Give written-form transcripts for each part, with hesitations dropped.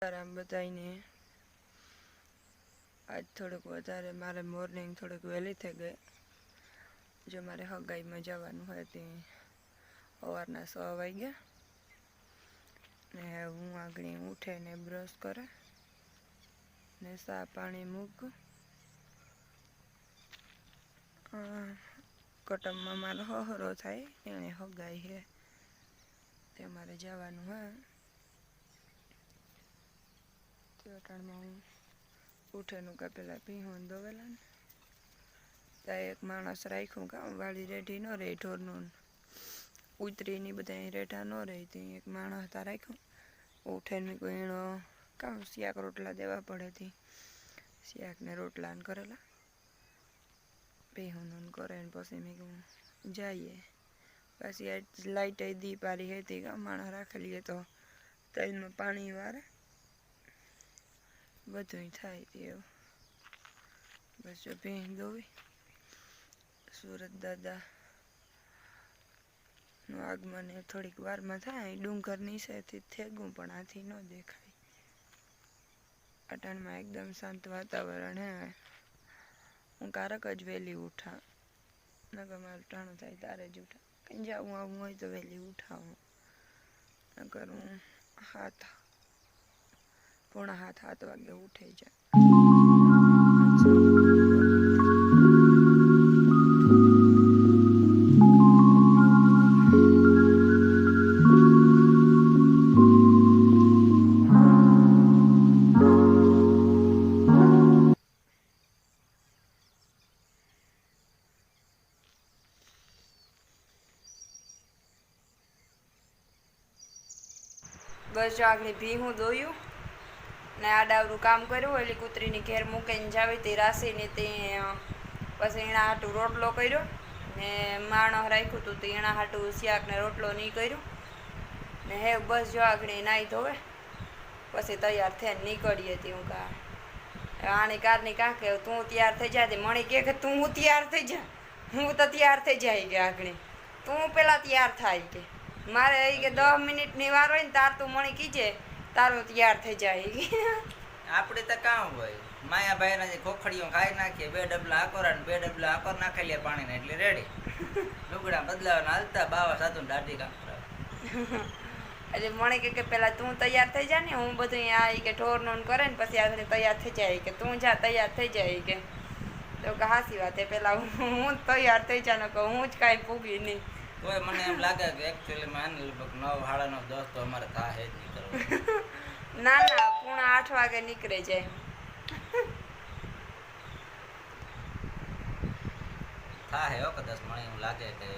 આરામ બધાઈને આજ થોડુંક વધારે મારે મોર્નિંગ થોડુંક વહેલી થઈ ગઈ. જો મારે હગાઈમાં જવાનું હોય તે સવારના 6 વાગ્યા ને હું આગળ ઉઠે ને બ્રશ કરે ને ચા પાણી મૂકું. કટમમાં મારો હહરો થાય એને હગાઈ છે તે મારે જવાનું હોય. અટાણમાં હું ઉઠેનું કાં પહેલાં ભીહું દોવેલા ને ત્યાં એક માણસ રાખ્યું કામ વાળી રેઢી ન રહી ઢોરનું ઉતરીની બધા રેઢા ન રહી હતી. એક માણસ ત્યાં રાખ્યું ઉઠેને કોઈ એનો કામ શાક રોટલા દેવા પડે હતી. શાકને રોટલા ને કરેલા ભીહું કરે ને પછી મેં કહું જઈએ. પછી આજ લાઈટ દી પારી હતી કામ માણસ રાખેલી તો તેલમાં પાણી વારે બધું થાય એવું. બસ જો ભીહ દોવી સુરત દાદાનું આગમન થોડીક વારમાં થાય. ડુંગર નીચેથી થેગું પણ આથી ન દેખાય. અટાણમાં એકદમ શાંત વાતાવરણ હે. હું કારક જ વહેલી ઉઠા નકર મારું ટાણું થાય તારે જ ઉઠા. કંઈ જવું આવું હોય તો વહેલી ઉઠાવું નકર હું 7:45 વાગે ઉઠી જાય. બસ જો આગળ ભીહું દોયું ને આડાવરું કામ કર્યું. એટલે કૂતરીની ઘેર મૂકીને જાવી તે રાસીને તે પછી એના હાટું રોટલો કર્યો ને માણસ રાખ્યું હતું તે એના હાટું શાક ને રોટલો નહીં કર્યું ને હે બસ જો આગળ નાહી ધોવે પછી તૈયાર થઈને નીકળીએ હતી. હું આની કારની કાં કે તું તૈયાર થઈ જાય મણી કે તું હું તૈયાર થઈ જા હું તો તૈયાર થઈ જાય કે આગળ તું પેલા તૈયાર થાય કે મારે કે 10 મિનિટની વાર હોય ને તાર તું મણી કીજે તારું તૈયાર થઈ જાય. આપણે તો કામ હોય માયાભાઈ ના જે ખોખડીઓ ખાઈ નાખીએ 2 ડબલા આકોરા ને 2 ડબલા આકોર નાખી લે પાણી ને એટલે રેડી. લુગડા બદલાવાના હાલતા બાવા સાધુ દાઢી કામ કરાવે. એટલે મણી કે પેલા તું તૈયાર થઈ જા ને હું બધું આ કે ઢોરનું કરે ને પછી આ તૈયાર થઈ જાય કે તું જા તૈયાર થઈ જાય કે તો કે હાસી વાત એ પેલા હું તૈયાર થઈ જા ને કહું હું જ કાંઈ પૂગી નહીં. તોય મને એમ લાગે કે એકચ્યુઅલીમાં લગભગ 9 સાડા 9 10 તો અમારે થાય જ નહીં કરવું. ના 7:45 વાગે નીકળે જાય. થાય હો કદાચ મને એવું લાગે કે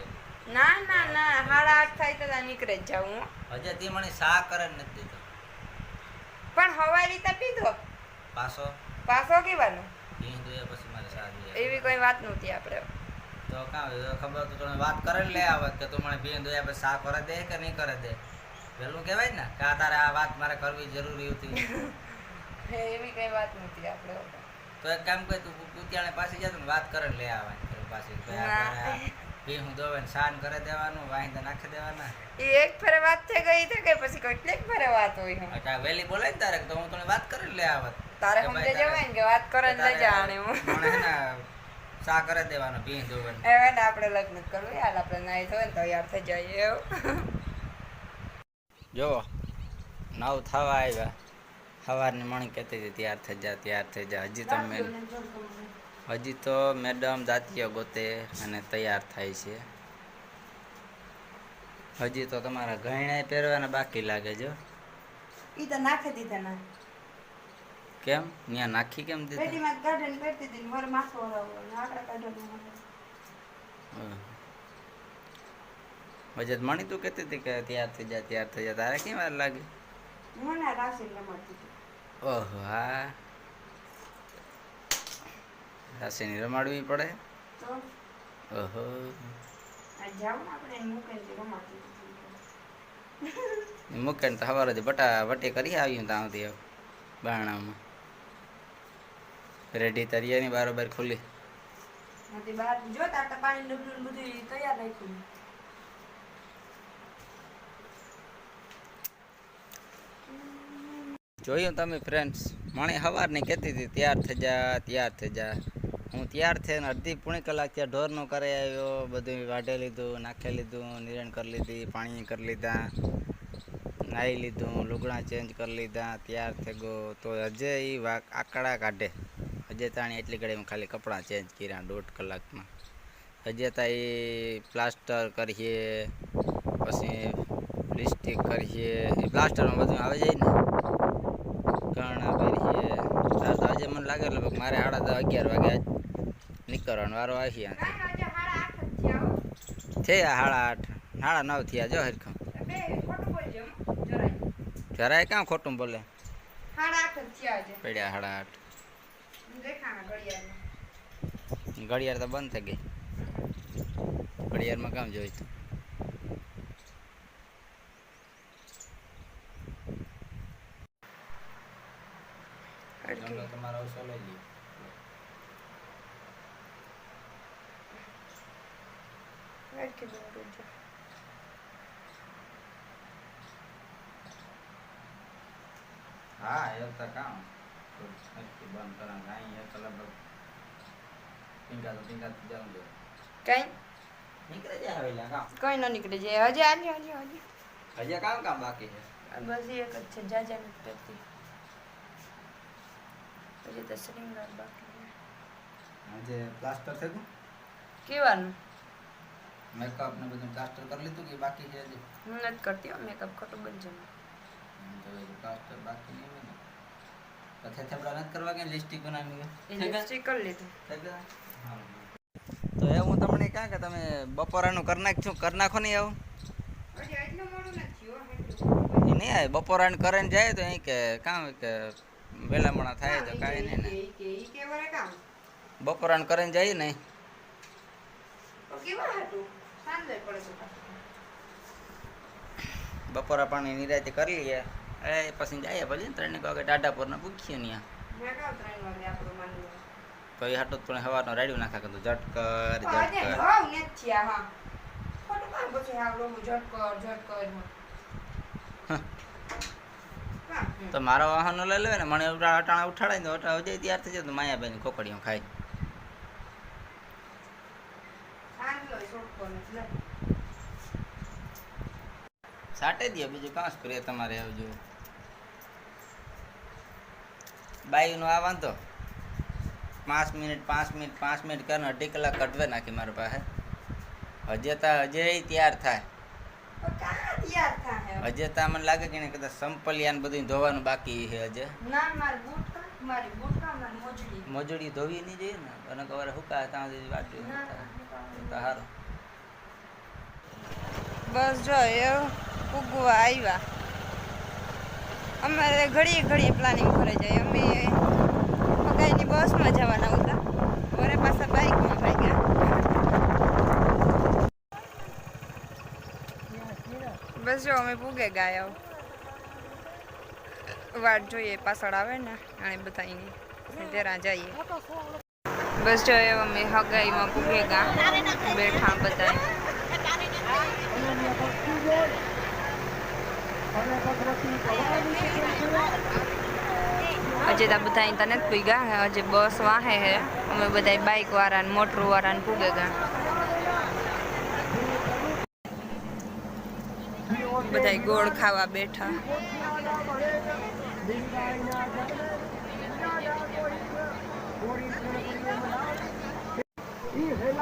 ના 8:30 થાય તો નીકળે જ જાઉં. હજે તે મને સા કરે નથી દીધો પણ હવાઈ રીતે પીધો પાછો કેવાનું હિન્દુ એ પછી મારે સા દે એવી કોઈ વાત નહોતી આપણે તો કાં ખબર તો તમે વાત કરે લે આવત કે તું મને ભીંદુ એ પછી સા કરે દે કે નહીં કરે દે પેલું કહેવાય ને કે આ તારે આ વાત મારે કરવી જરૂરી હતી. એવી કઈ વાત નહોતી આપણે તો એક કામ કર તું કુતિયાને પાછી જા તું વાત કરે લે આવવાની પાછી ભીહું દોવે ને સાન કરે દેવાનું વાહિંદા નાખી દેવાના. એ એક ફેરે વાત થઈ ગઈ છે કે પછી કેટલીક ફેરે વાત હોય. અચ્છા વેલી બોલાય ને તારે તો હું તને વાત કરી લે આવત તારે સમજે જવાય ને કે વાત કરે ને લઈ જાણે હું સા કરે દેવાનો ભીહ દોવે હવે ને આપણે લગ્ન કરવું હાલ આપણે નાઈ ધોય ને તૈયાર થઈ જઈએ એવું. જો 9 થવા આવ્યા સવારની મણી કહેતી હતી તૈયાર થઈ જા હજી તો મેડમ જાતીય ગોતે અને તૈયાર થાય છે. હજી તો તમારા ગયણા પહેરવાના બાકી લાગે જો. ઈ તો નાખી દીધા ના કેમ ત્યાં નાખી કેમ દીધા પેટીમાં ગાર્ડન પહેરતી હતી મોર માથો હરાવવાનો આકડા કાઢવાનો. બજેટ મણી તું કહેતી હતી કે તૈયાર થઈ જા તારે કેમ વાર લાગે મને રાશિ રમાડતી હતી. ઓહો હા રાશિની રમાડવી પડે તો ઓહો આ જાવ ને આપણે મૂકીને રમાડતી હતી. મૂકીને તો સવારેથી વટી કરી આવ્યું ત્યાં સુધી બારણામાં રેડી તરિયાની બારોબાર ખુલ્લી બહાર જો તાર પાણી ડબલું બધું તૈયાર રાખ્યું. જોયું તમે ફ્રેન્ડ્સ, મને સવારની કહેતી હતી તૈયાર થઈ જા તૈયાર થઈ જા. હું તૈયાર થઈને અડધી પોણી કલાક ત્યાં ઢોરનો કરે આવ્યો, બધું વાઢે લીધું, નાખી લીધું, નિરણ કરી લીધી, પાણી કરી લીધા, નાહી લીધું, લુગડા ચેન્જ કરી લીધા, તૈયાર થઈ ગયો. તો હજે એ આકડા કાઢે, હજે તાણી એટલી ઘડીમાં ખાલી કપડાં ચેન્જ કર્યા 1.5 કલાકમાં. હજે તા એ પ્લાસ્ટર કરીએ, પછી લિપસ્ટિક કરીએ, એ પ્લાસ્ટરમાં બધું આવી જાય ને, ઘણા કરીએ. તો આજે મને લાગે લગભગ મારે 11:30 વાગે નીકળવાનો વારો આવી થયા 8:30 9:30 થયા. જો હરખમ જરાય કાં ખોટું બોલે, પડ્યા 8:30. ઘડિયાળ તો બંધ થઈ ગઈ, ઘડિયાળમાં કામ જોઈ તું. તમારો અવસર લઈ લ્યો. હા એ તો કામ બંધ કરા એક કલાક ટીંગા તો જાઉં દો. કઈ નીકળે જાય હવે કામ, કઈ ન નીકળે જાય. હજી હજી કામ બાકી છે. બસ એક જ છે, જાજા નથી કરતી. પછી તો શ્રીંગાર બાકી છે. આજે પ્લાસ્ટર થઈ ગયું, કેવાનું મેકઅપ ને બધું પ્લાસ્ટર કરી લીધું કે બાકી છે હજી? હું નથી કરતી હો મેકઅપ, ખોટું બનશે. તો પ્લાસ્ટર બાકી નહીં હોય ને પછી થેપડા નથી કરવા કે લિપસ્ટિક બનાવી એ લિપસ્ટિક કરી લીધું. તો એ હું તમને ક્યાં કે તમે બપોરાનું કરી નાખો નહીં આવું હજી એટલું મોડું નથી હો. એ નહીં આવે બપોરાનું કરીને જાય તો અહીં કે કામ કે વેલામણા થાય તો કાંઈ નહીં ને. બપોરાનું કરીને જઈએ ને બપોરા પાણી નિરાતે કરી લઈએ, એ પછી જઈએ ભલે 3 વાગે ટાઢાપુરના પૂછીએ ત્યાં. તો એ હાટું પણ સવારનો રાડ્યું નાખા કીધું ઝટકર તો મારો વાહનો લઈ લેવે ને મને અટાણા ઉઠાડાય ને અટાણા જાય તૈયાર થઈ જાય તો માયાભાઈ ની ખોખડીઓ ખાય. સાટે દે બીજું કાં સ્પ્રે તમારે આવજો. બાઈનું આ વાંધો 5 મિનિટ કરીને 2.5 કલાક કટવે નાખી મારી પાસે. હજે તૈયાર થાય, હજે તા મને લાગે કે કદાચ સંપલિયાન બધું ધોવાનું બાકી છે હજે. મોજડી ધોવી નહીં જોઈએ ને, અને કવારે હુકા ત્યાં સુધી વાટ્યું તો સારું. બસ જો એ ઉગવા આવ્યા. અમારે ઘડીએ પ્લાનિંગ કરે જાય. અમે પગાઈની બસમાં જવાના હતા, વરે પાછા બાઇકમાં ભાગ્યા. બસ જો અમે પૂગે ગયા, વાટ જોઈએ પાછળ આવે ને અને બધાની ત્યાં જઈએ. બસ જો અમે હગાઈમાં પૂગે ગયા, બેઠા બધા. હજી તો બધા અહીં તને જ પૂગ્યા, હજી બસ વાહે હે. અમે બધા બાઇક વાળા ને મોટર વાળા ને પૂગે ગયા. બધા ગોળ ખાવા બેઠા.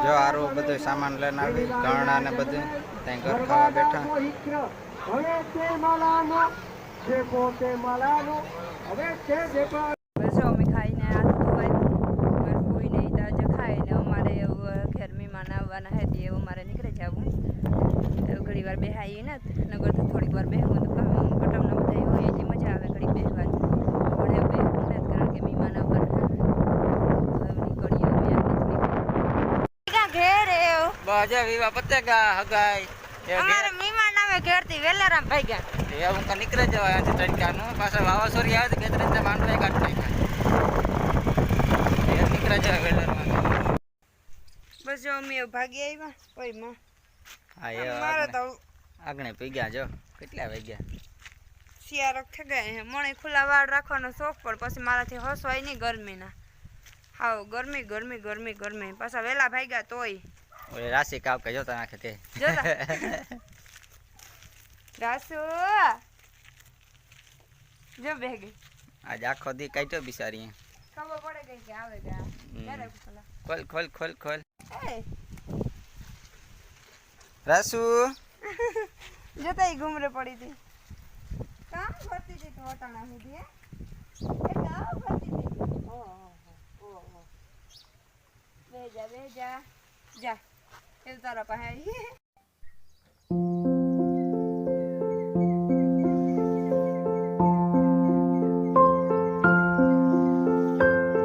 જો આરો બધો સામાન લઈને આવી, ઘણા ને બધું ત્યાં ઘર ખાવા બેઠા. બસ અમે ખાઈને હાથ ધોવાય કોઈ નહીં તો આજે ખાઈને અમારે ઘેર મહેમાન આવવાના હતી, એવું અમારે નીકળી જવું. ઘણી વાર બેહાઈએ ને નગર તો થોડીક વાર બેહવું તો કટમના બધા હોય એટલી મજા આવે ઘડી બેહવા. પણ એ બેહવું ને કારણ કે મહેમાન આવવાના બજા વિવા પતેગા હગાઈ અમારે મહેમાન આવે ઘેરથી વેલારામ ભાગ્યા. એ હું કા નીકળે જવાય આજે તડકાનું, પાછા વાવાસોરી આવે તો બે ત્રણ માંડવે કાઢ નાખ્યા. એ નીકળે જવાય વેલારામ. બસ જો અમે ભાગી આવ્યા પઈમાં. હા એ મારે તો આગણે પી ગયા. જો કેટલા વાગ્યા? શિયાળક થઈ ગયા હે મને ખુલ્લા વાળ રાખવાનો શોખ પણ પછી મારાથી હસવાય નહીં ગરમીના હાવ ગરમી ગરમી ગરમી ગરમી પાછા વહેલા ભાગ્યા તોય ઓલે રાશિ કાવ કે જોતા નાખે તે જોતા રાસુ જો બેગી આજ આખો દી કાઢ્યો બિચારી ખબર પડે ગઈ કે આવે ગયા ક્યારે ખોલા ખોલ ખોલ ખોલ ખોલ એ રાસુ જોતા ઈ ઘુમરે પડી હતી કામ કરતી હતી તો વટાણા સુધી હે એ કામ કરતી હતી ઓહો બેજા જા એ તારા પાસે આવી